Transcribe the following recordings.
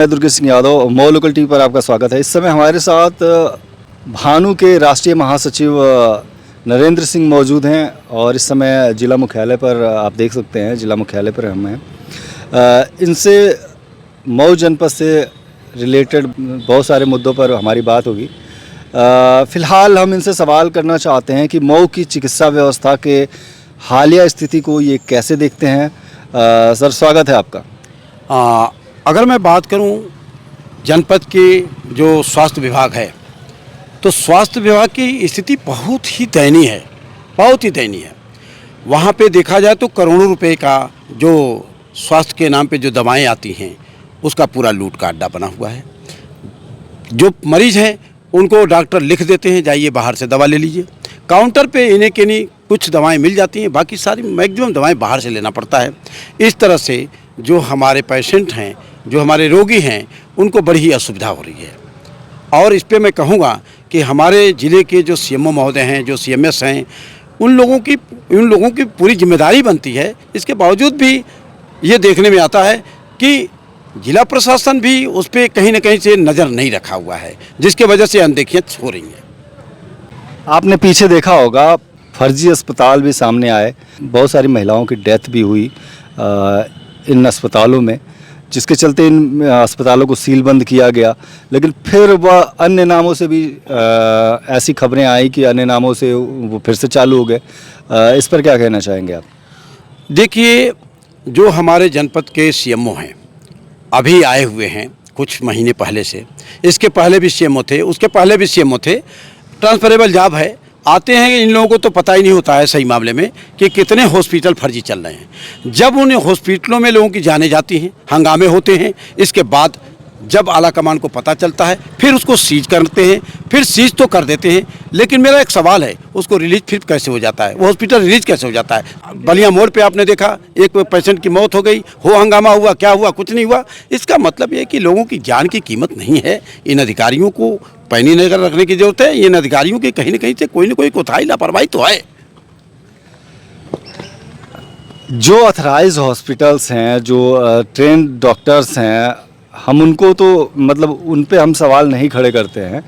मैं Durgesh Singh Yadav, Mau local TV पर आपका स्वागत है। इस समय हमारे साथ भानु के राष्ट्रीय महासचिव नरेंद्र सिंह मौजूद हैं और इस समय जिला मुख्यालय पर आप देख सकते हैं, जिला मुख्यालय पर हम हैं। इनसे मऊ जनपद से रिलेटेड बहुत सारे मुद्दों पर हमारी बात होगी। फ़िलहाल हम इनसे सवाल करना चाहते हैं कि मऊ की चिकित्सा व्यवस्था के हालिया स्थिति को ये कैसे देखते हैं। सर, स्वागत है आपका। अगर मैं बात करूं जनपद के जो स्वास्थ्य विभाग है, तो स्वास्थ्य विभाग की स्थिति बहुत ही दयनीय है, बहुत ही दयनीय है। वहाँ पे देखा जाए तो करोड़ों रुपए का जो स्वास्थ्य के नाम पे जो दवाएं आती हैं, उसका पूरा लूट का अड्डा बना हुआ है। जो मरीज़ हैं उनको डॉक्टर लिख देते हैं, जाइए बाहर से दवा ले लीजिए। काउंटर पे इन्हें के नहीं कुछ दवाएं मिल जाती हैं, बाकी सारी मैक्सिमम दवाएं बाहर से लेना पड़ता है। इस तरह से जो हमारे पेशेंट हैं, जो हमारे रोगी हैं, उनको बड़ी ही असुविधा हो रही है। और इस पे मैं कहूँगा कि हमारे ज़िले के जो सीएमओ महोदय हैं, जो सीएमएस हैं, उन लोगों की पूरी जिम्मेदारी बनती है। इसके बावजूद भी ये देखने में आता है कि जिला प्रशासन भी उस पर कहीं ना कहीं से नज़र नहीं रखा हुआ है, जिसके वजह से अनदेखियाँ हो रही हैं। आपने पीछे देखा होगा, फर्जी अस्पताल भी सामने आए, बहुत सारी महिलाओं की डेथ भी हुई इन अस्पतालों में, जिसके चलते इन अस्पतालों को सील बंद किया गया। लेकिन फिर वह अन्य नामों से भी ऐसी खबरें आई कि अन्य नामों से वो फिर से चालू हो गए। इस पर क्या कहना चाहेंगे आप? देखिए, जो हमारे जनपद के सीएमओ हैं, अभी आए हुए हैं कुछ महीने पहले से, इसके पहले भी सीएमओ थे, उसके पहले भी सीएमओ थे। ट्रांसफरेबल जॉब है, आते हैं। इन लोगों को तो पता ही नहीं होता है सही मामले में कि कितने हॉस्पिटल फर्जी चल रहे हैं। जब उन्हें हॉस्पिटलों में लोगों की जानें जाती हैं, हंगामे होते हैं, इसके बाद जब आला कमान को पता चलता है, फिर उसको सीज करते हैं। फिर सीज तो कर देते हैं, लेकिन मेरा एक सवाल है, उसको रिलीज फिर कैसे हो जाता है? वो हॉस्पिटल रिलीज कैसे हो जाता है? बलिया मोड़ पे आपने देखा, एक पेशेंट की मौत हो गई, हंगामा हुआ, क्या हुआ? कुछ नहीं हुआ। इसका मतलब ये है कि लोगों की जान की कीमत नहीं है। इन अधिकारियों को पैनी नजर रखने की जरूरत है। इन अधिकारियों की कहीं ना कहीं से कोई ना कोई कोताही, लापरवाही तो है। जो ऑथराइज हॉस्पिटल्स हैं, जो ट्रेंड डॉक्टर्स हैं, हम उनको तो मतलब उन पे हम सवाल नहीं खड़े करते हैं,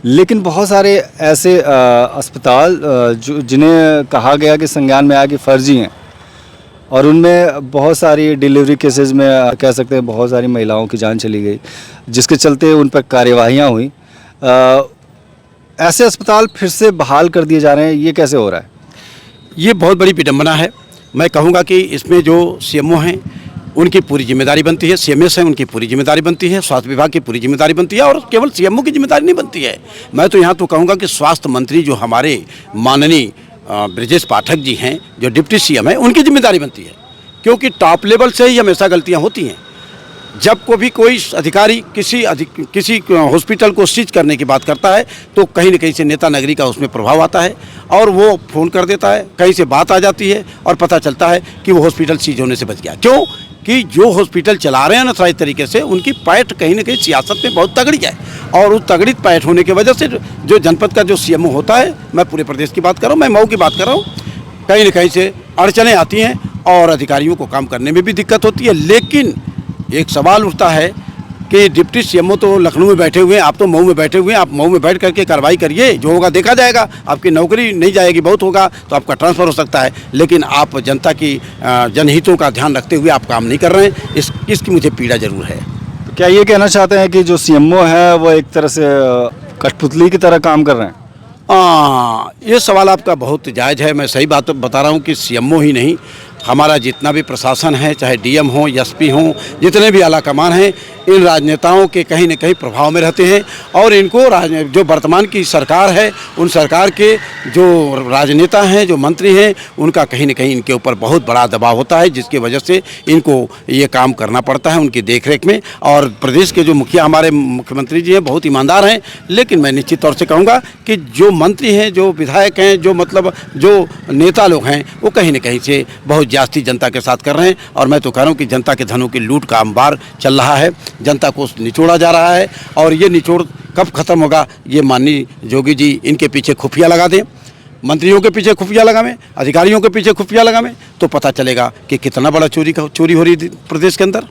लेकिन बहुत सारे ऐसे अस्पताल जो जिन्हें कहा गया कि संज्ञान में आया कि फर्जी हैं, और उनमें बहुत सारी डिलीवरी केसेस में कह सकते हैं बहुत सारी महिलाओं की जान चली गई, जिसके चलते उन पर कार्यवाहियाँ हुई। ऐसे अस्पताल फिर से बहाल कर दिए जा रहे हैं, ये कैसे हो रहा है? ये बहुत बड़ी विडंबना है। मैं कहूँगा कि इसमें जो सीएमओ हैं उनकी पूरी जिम्मेदारी बनती है, सीएमएस हैं उनकी पूरी जिम्मेदारी बनती है, स्वास्थ्य विभाग की पूरी जिम्मेदारी बनती है, और केवल सीएमओ की जिम्मेदारी नहीं बनती है। मैं तो यहाँ तो कहूँगा कि स्वास्थ्य मंत्री जो हमारे माननीय ब्रजेश पाठक जी हैं, जो डिप्टी सीएम हैं, उनकी जिम्मेदारी बनती है। क्योंकि टॉप लेवल से ही हमेशा गलतियाँ होती हैं। जब कभी कोई अधिकारी किसी हॉस्पिटल को सीज करने की बात करता है, तो कहीं न कहीं से नेता नगरी का उसमें प्रभाव आता है, और वो फ़ोन कर देता है, कहीं से बात आ जाती है, और पता चलता है कि वो हॉस्पिटल सीज होने से बच गया। क्यों? कि जो हॉस्पिटल चला रहे हैं अनऑथराइज तरीके से, उनकी पैठ कहीं न कहीं सियासत में बहुत तगड़ी है, और उस तगड़ी पैठ होने की वजह से जो जनपद का जो सीएमओ होता है, मैं पूरे प्रदेश की बात कर रहा हूँ, मैं मऊ की बात कर रहा हूँ, कहीं न कहीं से अड़चनें आती हैं और अधिकारियों को काम करने में भी दिक्कत होती है। लेकिन एक सवाल उठता है कि डिप्टी सीएमओ तो लखनऊ में बैठे हुए हैं, आप तो मऊ में बैठे हुए हैं। आप मऊ में बैठ करके कार्रवाई करिए, जो होगा देखा जाएगा। आपकी नौकरी नहीं जाएगी, बहुत होगा तो आपका ट्रांसफ़र हो सकता है, लेकिन आप जनता की जनहितों का ध्यान रखते हुए आप काम नहीं कर रहे हैं। इसकी मुझे पीड़ा जरूर है। तो क्या ये कहना चाहते हैं कि जो सीएमओ है वो एक तरह से कठपुतली की तरह काम कर रहे हैं? ये सवाल आपका बहुत जायज़ है। मैं सही बात बता रहा हूँ कि सीएमओ ही नहीं, हमारा जितना भी प्रशासन है, चाहे डीएम हो, एसपी हो, जितने भी आला कमान हैं, इन राजनेताओं के कहीं न कहीं प्रभाव में रहते हैं। और इनको जो वर्तमान की सरकार है, उन सरकार के जो राजनेता हैं, जो मंत्री हैं, उनका कहीं न कहीं इनके ऊपर बहुत बड़ा दबाव होता है, जिसकी वजह से इनको ये काम करना पड़ता है उनकी देखरेख में। और प्रदेश के जो मुखिया हमारे मुख्यमंत्री जी हैं, बहुत ईमानदार हैं। लेकिन मैं निश्चित तौर से कहूँगा कि जो मंत्री हैं, जो विधायक हैं, जो नेता लोग हैं, वो कहीं न कहीं से बहुत जास्ती जनता के साथ कर रहे हैं। और मैं तो कह रहा हूँ कि जनता के धनों की लूट का अंबार चल रहा है, जनता को निचोड़ा जा रहा है। और ये निचोड़ कब खत्म होगा, ये माननीय योगी जी इनके पीछे खुफिया लगा दें, मंत्रियों के पीछे खुफिया लगावें, अधिकारियों के पीछे खुफिया लगावें, तो पता चलेगा कि कितना बड़ा चोरी हो रही है प्रदेश के अंदर।